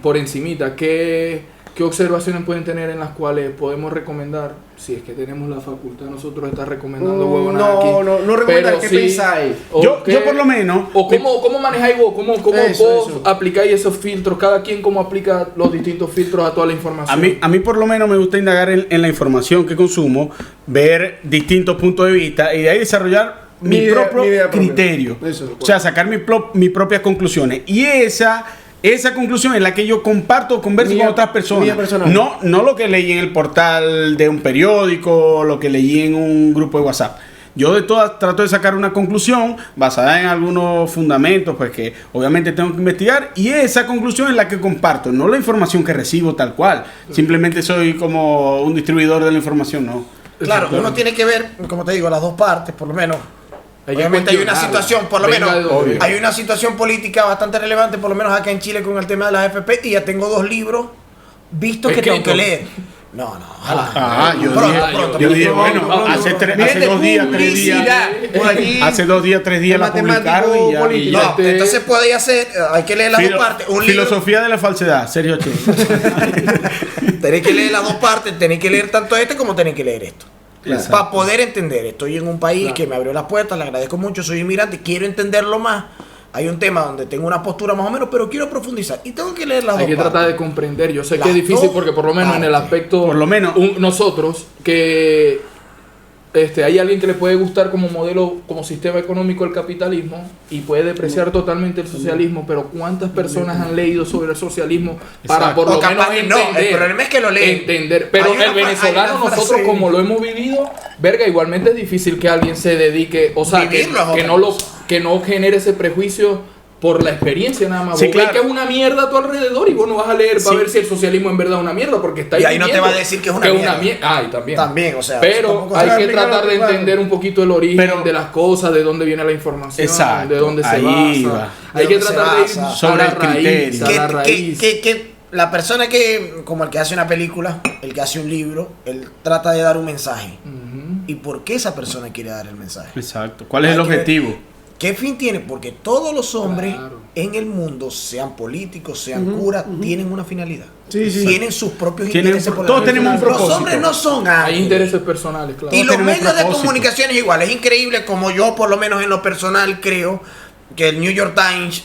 por encimita, ¿qué observaciones pueden tener en las cuales podemos recomendar, si es que tenemos la facultad nosotros de estar recomendando huevonadas aquí? no recomendar, pero ¿qué sí, pensáis? o Yo qué- por lo menos. o cómo manejáis vos, cómo Eso, vos eso. aplicáis esos filtros, cada quien cómo aplica los distintos filtros a toda la información. A mí por lo menos me gusta indagar en la información que consumo, ver distintos puntos de vista y de ahí desarrollar mi propio idea propia. criterio. Eso. O sea, sacar mis propias conclusiones. Y esa conclusión es la que yo comparto, converso Mía- con otras personas. mía personal. No lo que leí en el portal de un periódico, lo que leí en un grupo de WhatsApp. Yo de todas trato de sacar una conclusión basada en algunos fundamentos, pues que obviamente tengo que investigar, y esa conclusión es la que comparto, no la información que recibo tal cual. Simplemente soy como un distribuidor de la información, no. claro, uno tiene que ver, como te digo, las dos partes, por lo menos. Hay que Obviamente hay una cuestionarla. situación, por lo Venga menos, de donde venga. hay una situación política bastante relevante, por lo menos acá en Chile con el tema de las FP, y ya tengo 2 libros vistos que tengo que Escrito. leer. No, ojalá. Yo Pronto, dije, pronto. bueno, hace 2 días, 3 días. Por allí, Hace 2 días, 3 días la matemático, publicaron y ya. político. No, entonces puede hacer, hay que leer las dos partes. Un libro, Filosofía de la falsedad, Sergio Che. tenéis que leer las dos partes, tenéis que leer tanto este como tenéis que leer esto. Claro. Para poder entender. Estoy en un país que me abrió las puertas, le agradezco mucho, soy inmigrante, quiero entenderlo más. Hay un tema donde tengo una postura más o menos, pero quiero profundizar y tengo que leer las dos Hay que partes. tratar de comprender. Yo sé Las que es difícil dos porque por lo menos en el partes. aspecto... Por lo menos. Nosotros, que hay alguien que le puede gustar como modelo, como sistema económico el capitalismo y puede depreciar totalmente el socialismo, pero ¿cuántas personas han leído sobre el socialismo para Exacto. por lo O menos capaz que no, entender? el problema es que lo leen. Entender. Pero Hay una el venezolano, hay una nosotros frase- como lo hemos vivido, verga, igualmente es difícil que alguien se dedique, o sea, Vivirlo es que otra no lo cosa. que no genere ese prejuicio por la experiencia nada más. Sí, Vos ves claro. que es una mierda a tu alrededor y vos no vas a leer para Sí. ver si el socialismo en verdad es una mierda porque está Y ahí no te viviendo va a decir que es una mierda. Ay, también. También, o sea, Pero tampoco hay se va a que explicar tratar de claro. entender un poquito el origen Pero- de las cosas, de dónde viene la información, Exacto, de dónde se ahí basa. va. Hay De que dónde se tratar de ir basa. a Sobre la el criterio. raíz, a la raíz. que la persona que, como el que hace una película, el que hace un libro, él trata de dar un mensaje. Ujú. ¿Y por qué esa persona quiere dar el mensaje? Exacto. ¿Cuál es el Hay que- objetivo? ¿Qué fin tiene? Porque todos los hombres Claro. en el mundo, sean políticos, sean curas, tienen una finalidad. Sí, sí. Tienen sus propios Tienen- intereses. por todos delante. tenemos un Los propósito. hombres no son Hay ángeles. intereses personales, claro. Y los tenemos medios de propósito. comunicación es igual. Es increíble como yo, por lo menos en lo personal, creo que el New York Times,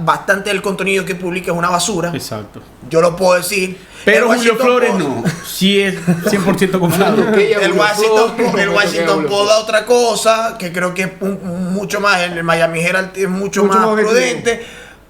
bastante del contenido que publica es una basura. Exacto. Yo lo puedo decir. Pero El Julio Washington Flores Post- no. Sí es 100% confiable. El Washington Post da otra cosa, que creo que es mucho más, el Miami Herald es mucho más objetivo. prudente,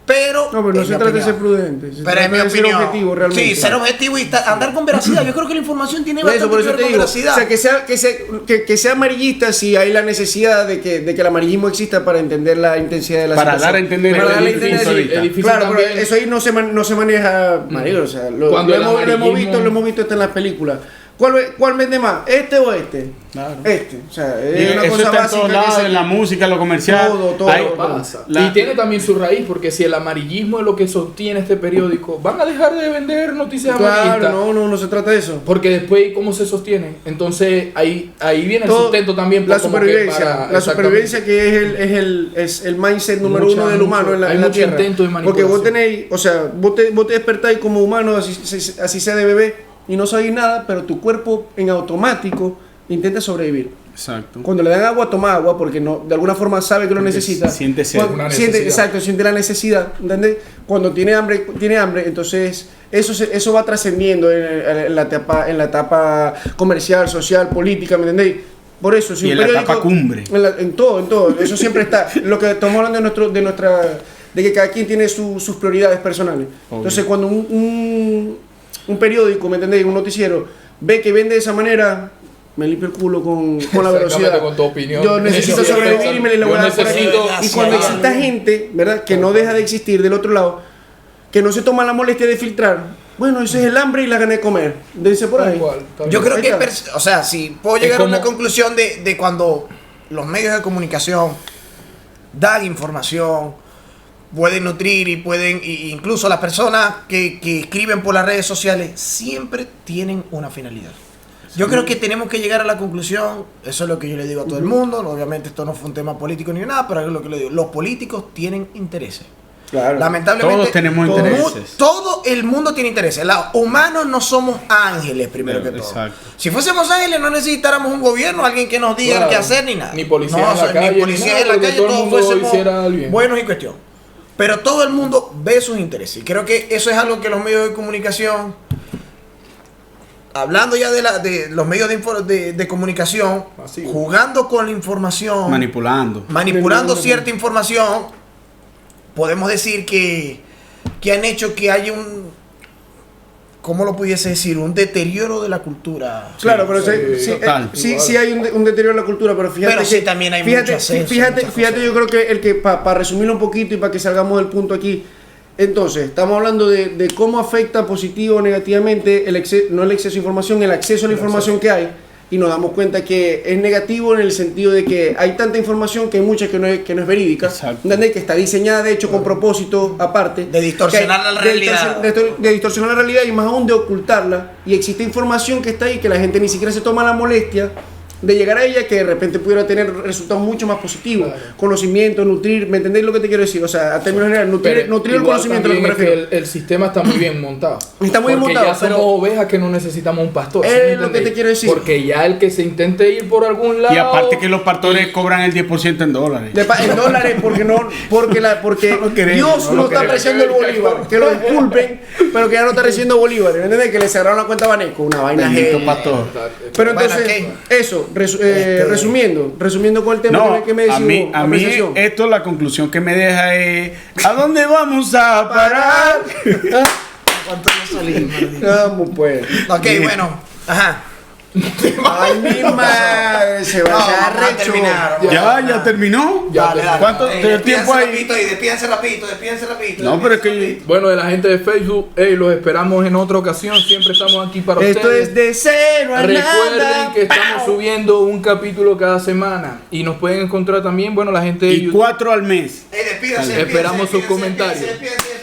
pero... No, pero no es se mi trata de opinión. ser prudente. Se Pero trata es mi de ser opinión. objetivo realmente. Sí, ser objetivo y andar con veracidad. Yo creo que la información tiene Por eso, bastante por que eso ver te con digo, veracidad. o sea, que sea amarillista si hay la necesidad de que el amarillismo exista para entender la intensidad de la Para situación. dar a entender Para Pero dar a es entender difícil, ahorita. es difícil Claro, pero también. eso ahí no se maneja, marico, o sea, Cuando el lo hemos amarillismo- visto esto en las películas. ¿Cuál vende más? ¿Este o este? Claro. Este, o sea, Y es una eso cosa está en básica todos que lados, se- en la música, en lo comercial. Todo, Hay- Pasa. la- Y tiene también su raíz, porque si el amarillismo es lo que sostiene este periódico, van a dejar de vender noticias amarillistas. Claro, no se trata de eso. Porque después, ¿cómo se sostiene? Entonces, ahí viene el Todo- sustento también. la como que supervivencia, para- la exactamente. supervivencia que es el mindset número Mucha- uno del humano en la, hay en la mucho tierra. intento de Porque manipulación. vos tenéis, o sea, vos te despertáis como humano, así sea de bebé, y no sabéis nada, pero tu cuerpo en automático intenta sobrevivir. Exacto. Cuando le dan agua, toma agua, porque no, de alguna forma sabe que lo Porque necesita. siente sed. Cuando- Una siente, necesidad. exacto, siente la necesidad, ¿entendés? Cuando tiene hambre, entonces eso va trascendiendo en la etapa comercial, social, política, ¿me entendéis? Por eso, si Y un en la periódico- etapa cumbre. en todo, eso siempre está. Lo que estamos hablando de que cada quien tiene sus prioridades personales. Obvio. Entonces, cuando un periódico, ¿me entendéis? Un noticiero ve que vende de esa manera, me limpio el culo con la Exactamente, velocidad. con tu opinión. Yo necesito Eso sí, sobrevivir y me le voy yo a dar por aquí. necesito- Y cuando Sí, exista gente, ¿verdad? Que no deja de existir del otro lado, que no se toma la molestia de filtrar, bueno, ese es el hambre y la gané de comer. Dice por Tal ahí. cual, tal Yo cual. creo que, Ahí está. o sea, si puedo Es llegar a una como- conclusión de cuando los medios de comunicación dan información, pueden nutrir y incluso las personas que escriben por las redes sociales, siempre tienen una finalidad. Yo creo que tenemos que llegar a la conclusión, eso es lo que yo le digo a todo el mundo, obviamente esto no fue un tema político ni nada, pero es lo que le digo, los políticos tienen intereses. Claro. Lamentablemente, Todos tenemos intereses. todo el mundo tiene intereses. Los humanos no somos ángeles, primero que todo. Exacto. Si fuésemos ángeles, no necesitáramos un gobierno, alguien que nos diga Claro. qué hacer ni nada. Ni policía No, en la calle, ni policía ni nada, en la porque calle, todo el todos mundo fuésemos hiciera el bien. buenos y cuestión. Pero todo el mundo ve sus intereses. Y creo que eso es algo que los medios de comunicación, hablando ya de los medios de comunicación, Masivo. jugando con la información, Manipulando. cierta información, podemos decir que han hecho que haya ¿cómo lo pudiese decir? Un deterioro de la cultura. Claro, pero total. sí hay un deterioro de la cultura, pero fíjate Pero que, sí también hay fíjate, mucho ascenso, fíjate, muchas fíjate, cosas. yo creo que para resumirlo un poquito y para que salgamos del punto aquí, entonces, estamos hablando de cómo afecta positivo o negativamente no el exceso de información, el acceso a la información que hay y nos damos cuenta que es negativo en el sentido de que hay tanta información que hay mucha que no es verídica, ¿entendés? Que está diseñada de hecho con propósito aparte De distorsionar la realidad. de distorsionar la realidad y más aún de ocultarla, y existe información que está ahí que la gente ni siquiera se toma la molestia de llegar a ella, que de repente pudiera tener resultados mucho más positivos, conocimiento, nutrir, ¿me entendéis lo que te quiero decir? O sea, a términos generales, nutrir el conocimiento, lo que me es que refiero. el sistema está muy bien montado. Está muy bien porque montado, ya somos pero- ovejas que no necesitamos un pastor. ¿sí me Es lo que entendéis? te quiero decir. Porque ya el que se intente ir por algún lado... Y aparte que los pastores cobran el 10% en dólares. En dólares, porque lo queremos, Dios no no lo está queremos. apreciando el bolívar, que lo disculpen, pero que ya no está recibiendo bolívar, ¿me entiendes? Que le cerraron la cuenta a Baneco, una vaina Bendito heavy. pastor. Pero Bueno, entonces, ¿qué? eso, resumiendo con el tema No, que me decís, a mí apreciación. esto la conclusión que me deja es ¿a dónde vamos a parar? ¿Cuánto no salí, maldito? Vamos pues. Ok, bueno. Ajá. Ay, mi madre, se va No, a hacer vamos a arrecho. terminar. Ya terminó. Ya, dale. ¿Cuánto tiempo hay? Despídense rapidito. No, pero es que Bueno, de la gente de Facebook, los esperamos en otra ocasión. Siempre estamos aquí para Esto ustedes. es de cero a Recuerden nada. que estamos subiendo un capítulo cada semana y nos pueden encontrar también, bueno, la gente de y YouTube. 4 al mes. Despídense. Esperamos sus comentarios. Despídense.